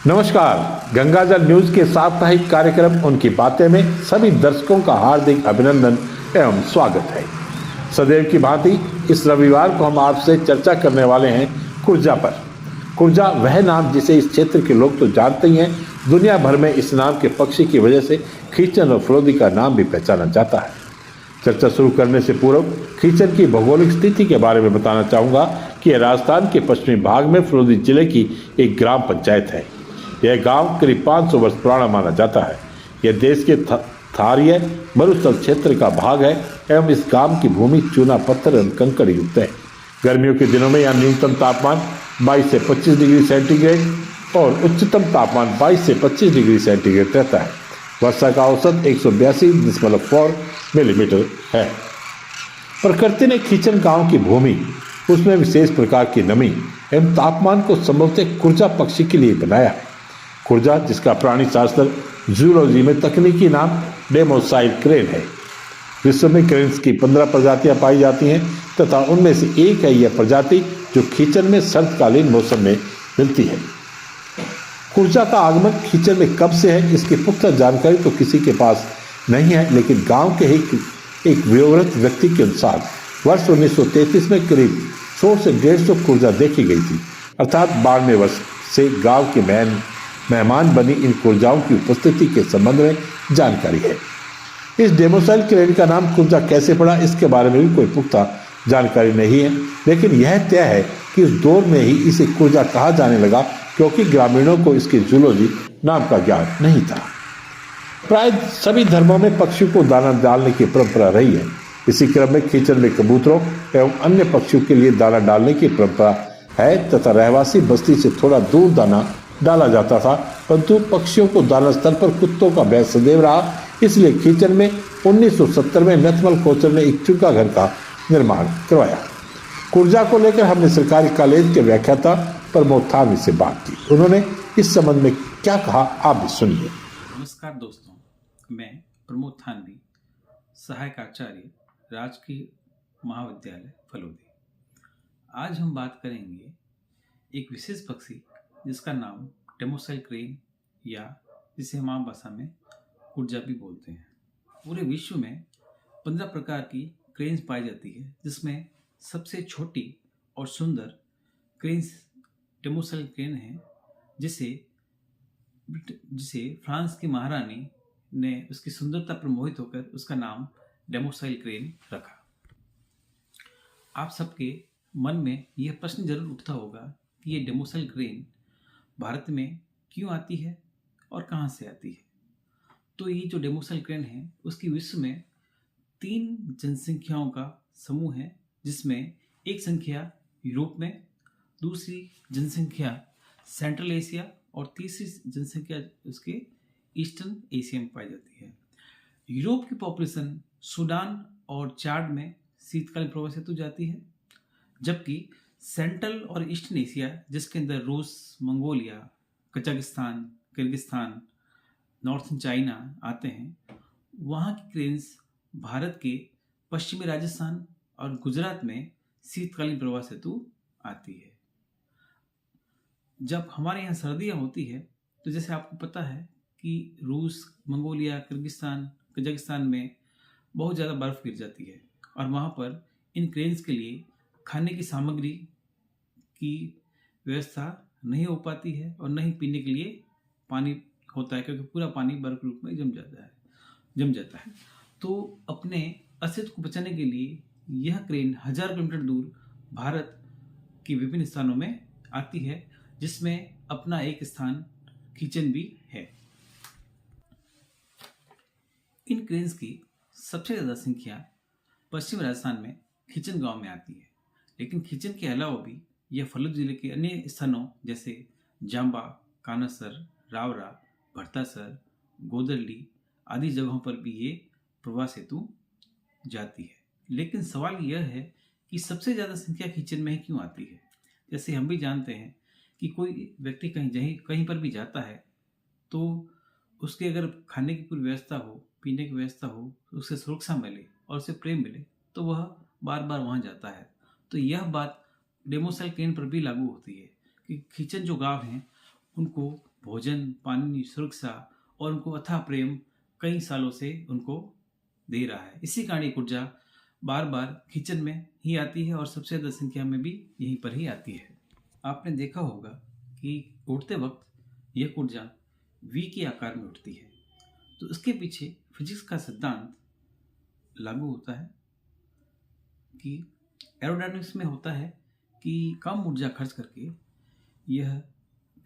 नमस्कार। गंगाजल न्यूज के साप्ताहिक कार्यक्रम उनकी बातें में सभी दर्शकों का हार्दिक अभिनंदन एवं स्वागत है। सदैव की भांति इस रविवार को हम आपसे चर्चा करने वाले हैं कुर्जा पर। कुर्जा वह नाम जिसे इस क्षेत्र के लोग तो जानते ही हैं, दुनिया भर में इस नाम के पक्षी की वजह से खीचन और फलोदी का नाम भी पहचाना जाता है। चर्चा शुरू करने से पूर्व खीचन की भौगोलिक स्थिति के बारे में बताना चाहूँगा कि यह राजस्थान के पश्चिमी भाग में फलोदी जिले की एक ग्राम पंचायत है। यह गांव करीब 500 वर्ष पुराना माना जाता है। यह देश के थारीय मरुस्थल क्षेत्र का भाग है एवं इस गांव की भूमि चूना पत्थर एवं कंकड़ युक्त है। गर्मियों के दिनों में यहाँ न्यूनतम तापमान 22 से 25 डिग्री सेंटीग्रेड और उच्चतम तापमान 22 से 25 डिग्री सेंटीग्रेड रहता है। वर्षा का औसत 182.4 मिलीमीटर है। प्रकृति ने खीचन गांव की भूमि, उसमें विशेष प्रकार की नमी एवं तापमान को संभवतः कुर्जा पक्षी के लिए बनाया। कुर्जा, जिसका प्राणी शास्त्र जूलॉजी में तकनीकी नाम डेमोसाइल क्रेन है। विश्व में क्रेन्स की 15 प्रजातियां पाई जाती हैं तथा उनमें से एक है यह प्रजाति जो खीचन में शरतकालीन मौसम में मिलती है। कुर्जा का आगमन खीचन में कब से है, इसकी पुख्ता जानकारी तो किसी के पास नहीं है, लेकिन गांव के एक वियोगरत व्यक्ति के अनुसार वर्ष 1933 में करीब 100 से 150 कुर्जा देखी गई थी। अर्थात 92 वर्ष से गांव के मेहमान बनी इन कुर्जाओं की उपस्थिति के संबंध में जानकारी है। इस डेमोसाइल क्रेन का नाम कुर्जा कैसे पड़ा, इसके बारे में भी कोई पुख्ता जानकारी नहीं है, लेकिन यह तय है कि उस दौर में ही इसे कुर्जा कहा जाने लगा, क्योंकि ग्रामीणों को इसके जूलॉजी नाम का ज्ञान नहीं था। प्राय सभी धर्मों में पक्षियों को दाना डालने की परंपरा रही है। इसी क्रम में खीचन में कबूतरों एवं अन्य पक्षियों के लिए दाना डालने की परंपरा है तथा रहवासी बस्ती से थोड़ा दूर दाना डाला जाता था, परंतु पक्षियों को दाना स्थल पर कुत्तों का भय सदैव रहा। इसलिए खीचन में 1970 में नथमल कोचर ने एक चुका घर का निर्माण करवाया। कुर्जा को लेकर हमने सरकारी कॉलेज के व्याख्याता प्रमोद थानवी से बात की। उन्होंने इस संबंध में क्या कहा, आप भी सुनिए। नमस्कार दोस्तों, मैं प्रमोद थानवी, सहायक आचार्य, राजकीय महाविद्यालय फलोदी। आज हम बात करेंगे एक विशेष पक्षी जिसका नाम डेमोसाइल क्रेन या जिसे हम आम भाषा में कुर्जा भी बोलते हैं। पूरे विश्व में 15 प्रकार की क्रेन्स पाई जाती है, जिसमें सबसे छोटी और सुंदर क्रेन्स डेमोसाइल क्रेन है, जिसे फ्रांस की महारानी ने उसकी सुंदरता पर मोहित होकर उसका नाम डेमोसाइल क्रेन रखा। आप सबके मन में यह प्रश्न जरूर उठता होगा कि ये डेमोसाइल क्रेन भारत में क्यों आती है और कहाँ से आती है। तो ये जो डेमोसाइल क्रेन है उसकी विश्व में 3 जनसंख्याओं का समूह है, जिसमें एक संख्या यूरोप में, दूसरी जनसंख्या सेंट्रल एशिया और तीसरी जनसंख्या उसके ईस्टर्न एशिया में पाई जाती है। यूरोप की पॉपुलेशन सूडान और चाड में शीतकालीन प्रवास हेतु जाती है, जबकि सेंट्रल और ईस्टर्न एशिया, जिसके अंदर रूस, Mongolia, Kazakhstan, Kyrgyzstan, northern China आते हैं, वहाँ की क्रेन्स भारत के पश्चिमी राजस्थान और गुजरात में शीतकालीन प्रवास हेतु आती है। जब हमारे यहाँ सर्दियाँ होती है तो जैसे आपको पता है कि रूस, मंगोलिया, किर्गिस्तान, कजाकिस्तान में बहुत ज़्यादा बर्फ़ गिर जाती है और वहाँ पर इन क्रेन्स के लिए खाने की सामग्री की व्यवस्था नहीं हो पाती है और नहीं पीने के लिए पानी होता है, क्योंकि पूरा पानी बर्फ के रूप में जम जाता है। तो अपने अस्तित्व को बचाने के लिए यह क्रेन 1000 किलोमीटर दूर भारत के विभिन्न स्थानों में आती है, जिसमें अपना एक स्थान खीचन भी है। इन क्रेन्स की सबसे ज़्यादा संख्या पश्चिम राजस्थान में खीचन गांव में आती है, लेकिन खीचन के अलावा भी यह फलोद जिले के अन्य स्थानों जैसे जांबा, कानासर, रावरा, भरतासर, गोदरली आदि जगहों पर भी ये प्रवास हेतु जाती है। लेकिन सवाल यह है कि सबसे ज़्यादा संख्या खीचन में ही क्यों आती है। जैसे हम भी जानते हैं कि कोई व्यक्ति कहीं पर भी जाता है तो उसके अगर खाने की पूरी व्यवस्था हो, पीने की व्यवस्था हो, उसे सुरक्षा मिले और उसे प्रेम मिले तो वह बार बार वहाँ जाता है। तो यह बात डेमोसाइल क्रेन पर भी लागू होती है कि खीचन जो गांव हैं उनको भोजन, पानी, सुरक्षा और उनको अथाह प्रेम कई सालों से उनको दे रहा है। इसी कारण ये ऊर्जा बार बार खींचन में ही आती है और सबसे ज़्यादा संख्या में भी यहीं पर ही आती है। आपने देखा होगा कि उड़ते वक्त यह ऊर्जा वी के आकार में उठती है, तो इसके पीछे फिजिक्स का सिद्धांत लागू होता है कि एरोडायनामिक्स में होता है कि कम ऊर्जा खर्च करके यह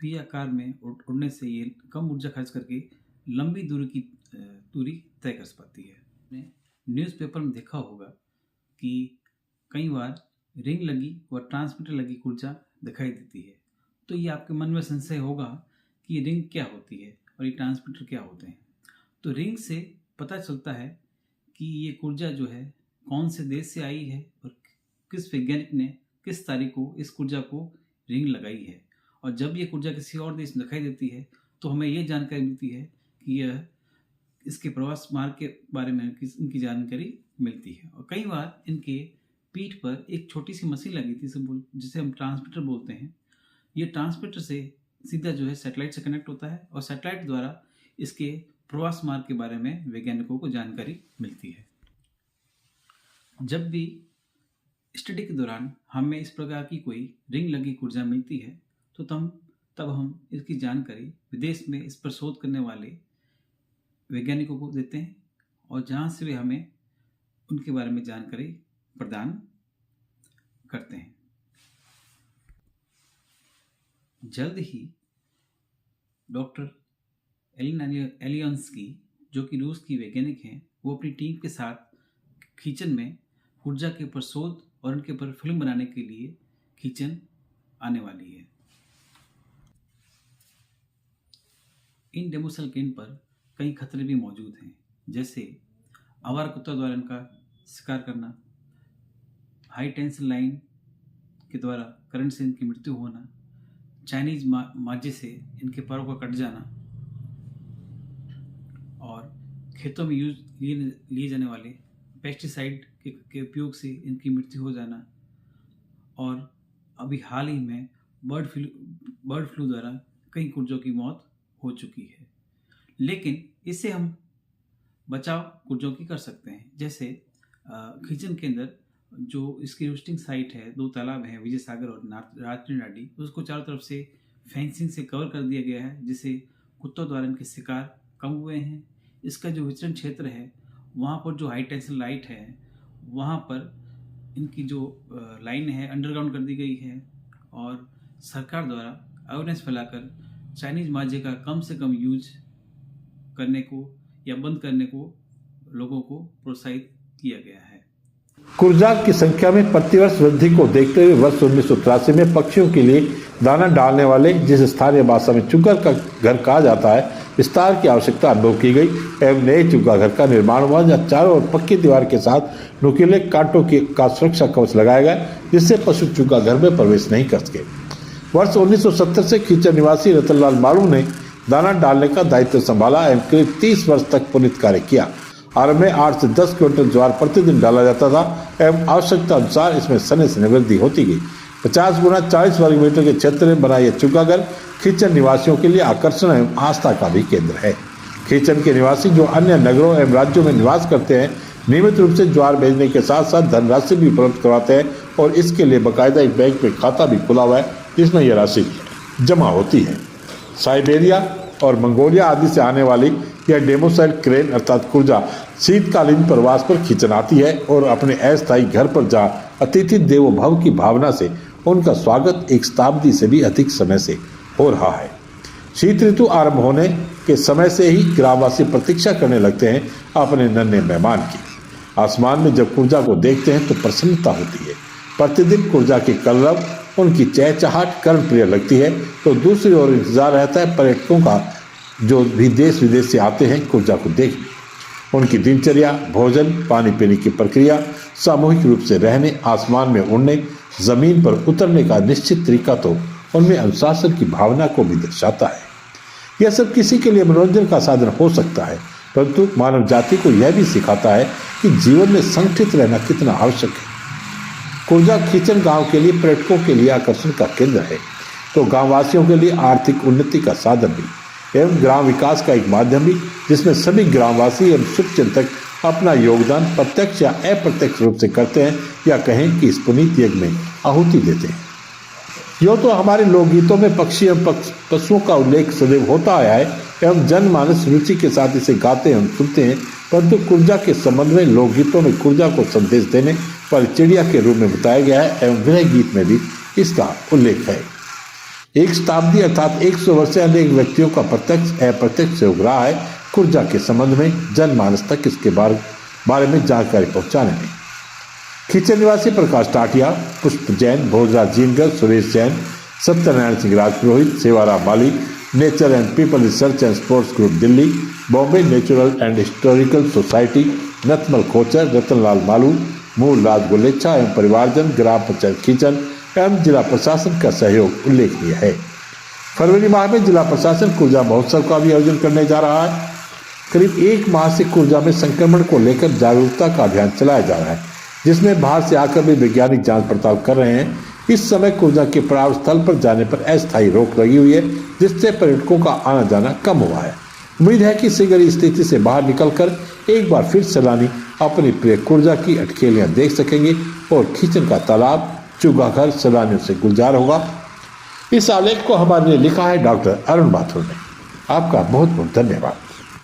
वी आकार में उड़ने से ये कम ऊर्जा खर्च करके लंबी दूरी तय कर पाती है। आपने न्यूज़पेपर में देखा होगा कि कई बार रिंग लगी व ट्रांसमीटर लगी ऊर्जा दिखाई देती है, तो ये आपके मन में संशय होगा कि ये रिंग क्या होती है और ये ट्रांसमीटर क्या होते हैं। तो रिंग से पता चलता है कि ये ऊर्जा जो है कौन से देश से आई है और किस वैज्ञानिक ने किस तारीख को इस ऊर्जा को रिंग लगाई है। और जब ये ऊर्जा किसी और देश में दिखाई देती है तो हमें ये जानकारी मिलती है कि यह इसके प्रवास मार्ग के बारे में इनकी जानकारी मिलती है। और कई बार इनके पीठ पर एक छोटी सी मशीन लगी थी जिसे हम ट्रांसमीटर बोलते हैं। ये ट्रांसमीटर से सीधा जो है सैटेलाइट से कनेक्ट होता है और सैटेलाइट द्वारा इसके प्रवास मार्ग के बारे में वैज्ञानिकों को जानकारी मिलती है। जब भी स्टडी के दौरान हमें इस प्रकार की कोई रिंग लगी ऊर्जा मिलती है तो तब हम इसकी जानकारी विदेश में इस पर शोध करने वाले वैज्ञानिकों को देते हैं और जहाँ से वे हमें उनके बारे में जानकारी प्रदान करते हैं। जल्द ही डॉक्टर एलियंस्की, जो कि रूस की वैज्ञानिक हैं, वो अपनी टीम के साथ खींचन में ऊर्जा के ऊपर शोध और उनके ऊपर फिल्म बनाने के लिए खींचन आने वाली है। इन डेमोसेल क्रेन पर कई खतरे भी मौजूद हैं, जैसे आवारा कुत्तों द्वारा इनका शिकार करना, हाई टेंशन लाइन के द्वारा करंट से इनकी मृत्यु होना, चाइनीज माजे से इनके पैरों का कट जाना और खेतों में लिए जाने वाले पेस्टिसाइड के उपयोग से इनकी मृत्यु हो जाना और अभी हाल ही में बर्ड फ्लू द्वारा कई कुर्जों की मौत हो चुकी है। लेकिन इससे हम बचाव कुर्जों की कर सकते हैं। जैसे खींचन के अंदर जो इसकी रोस्टिंग साइट है, 2 तालाब हैं, विजय सागर और रात्रि नाडी, उसको चारों तरफ से फेंसिंग से कवर कर दिया गया है, जिससे कुत्तों द्वारा इनके शिकार कम हुए हैं। इसका जो विचरण क्षेत्र है वहाँ पर जो हाई टेंशन लाइट है वहाँ पर इनकी जो लाइन है अंडरग्राउंड कर दी गई है और सरकार द्वारा अवेयरनेस फैलाकर चाइनीज माजे का कम से कम यूज करने को या बंद करने को लोगों को प्रोत्साहित किया गया है। कुर्जाक की संख्या में प्रतिवर्ष वृद्धि को देखते हुए वर्ष 1983 में पक्षियों के लिए दाना डालने वाले, जिस स्थानीय भाषा में चुग्गा का घर कहा जाता है, विस्तार की आवश्यकता अनुभव की गई एवं नए चुग्गा घर का निर्माण हुआ, जहाँ चारों ओर पक्की दीवार के साथ नुकीले कांटों का सुरक्षा कवच लगाया गया, जिससे पशु चुग्गा घर में प्रवेश नहीं कर सके। वर्ष 1970 से खींचन निवासी रतनलाल मालू ने दाना डालने का दायित्व संभाला एवं करीब 30 वर्ष तक पुनीत कार्य किया। आरंभ में 8 से 10 क्विंटल ज्वार प्रतिदिन डाला जाता था एवं आवश्यकता अनुसार इसमें सने सने वृद्धि होती गई। 50 गुना 40 वर्ग मीटर के क्षेत्र में बना यह चुग्गा घर खींचन निवासियों के लिए आकर्षण एवं आस्था का भी केंद्र है। खींचन के निवासी जो अन्य नगरों एवं राज्यों में निवास करते हैं, नियमित रूप से ज्वार भेजने के साथ साथ धनराशि भी उपलब्ध करवाते हैं और इसके लिए बाकायदा एक बैंक में खाता भी खुला हुआ है, जिसमें यह राशि जमा होती है। साइबेरिया और मंगोलिया आदि से आने वाली यह डेमोसेल क्रेन अर्थात कुर्जा शीतकालीन प्रवास पर खींचन आती है और अपने अस्थायी घर पर जा अतिथि देवो भव की भावना से उनका स्वागत 1 शताब्दी से भी अधिक समय से हो रहा है। शीत ऋतु आरंभ होने के समय से ही ग्रामवासी प्रतीक्षा करने लगते हैं अपने नन्हे मेहमान की। आसमान में जब कुर्जा को देखते हैं तो प्रसन्नता होती है। प्रतिदिन कुर्जा की कलरव, उनकी चहचहाट कर्णप्रिय लगती है, तो दूसरी ओर इंतजार रहता है पर्यटकों का जो भी देश विदेश से आते हैं कुर्जा को देखने। उनकी दिनचर्या, भोजन, पानी पीने की प्रक्रिया, सामूहिक रूप से रहने, आसमान में उड़ने, जमीन पर उतरने का निश्चित तरीका तो उनमें अनुशासन की भावना को भी दर्शाता है। यह सब किसी के लिए मनोरंजन का साधन हो सकता है, परंतु मानव जाति को यह भी सिखाता है कि जीवन में संगठित रहना कितना आवश्यक है। कुर्जा खींचन गांव के लिए पर्यटकों के लिए आकर्षण का केंद्र है, तो गांववासियों के लिए आर्थिक उन्नति का साधन भी। एवं ग्राम विकास का एक माध्यम भी, जिसमें सभी ग्रामवासी एवं शुभचिंतक अपना योगदान प्रत्यक्ष या अप्रत्यक्ष रूप से करते हैं, या कहें कि इस पुनीत यज्ञ में आहुति देते हैं। यो तो हमारे लोकगीतों में पक्षी एवं पशुओं का उल्लेख सदैव होता आया है एवं जनमानस रुचि के साथ इसे गाते एवं सुनते हैं, परंतु कुर्जा के संबंध में लोकगीतों में कुर्जा को संदेश देने पर चिड़िया के रूप में बताया गया है एवं विरह गीत में भी इसका उल्लेख है। एक शताब्दी अर्थात 100 वर्ष से अनेक व्यक्तियों का प्रत्यक्ष अप्रत्यक्ष सहयोग रहा है कुर्जा के संबंध में जनमानस तक इसके बारे में जानकारी पहुंचाने में। खींचन निवासी Prakash Tatia, Pushp Jain, Bhojraj Jingar, Suresh Jain, Satyanarayan Singh Rajpurohit, Sevaram Mali, nature and people research and sports group Delhi, Bombay natural and historical society, Nathmal Khochar, Ratanlal Malu, Mool Raj Golechha एवं परिवारजन, ग्राम पंचायत खींचन एवं जिला प्रशासन का सहयोग उल्लेखनीय है। फरवरी माह में जिला प्रशासन कुर्जा महोत्सव का भी आयोजन करने जा रहा है। करीब 1 माह से कुर्जा में संक्रमण को लेकर जागरूकता का अभियान चलाया जा रहा है, जिसमें बाहर से आकर भी वैज्ञानिक जांच पड़ताल कर रहे हैं। इस समय कुर्जा के पड़ाव स्थल पर जाने पर अस्थायी रोक लगी हुई है, जिससे पर्यटकों का आना जाना कम हुआ है। उम्मीद है कि शीघ्र इस स्थिति से बाहर निकलकर एक बार फिर सैलानी अपनी प्रिय कुर्जा की अटखेलियां देख सकेंगे और खींचन का तालाब चुगा घर सैलानियों से गुलजार होगा। इस आलेख को हमारे लिए लिखा है डॉक्टर अरुण माथुर ने। आपका बहुत बहुत धन्यवाद।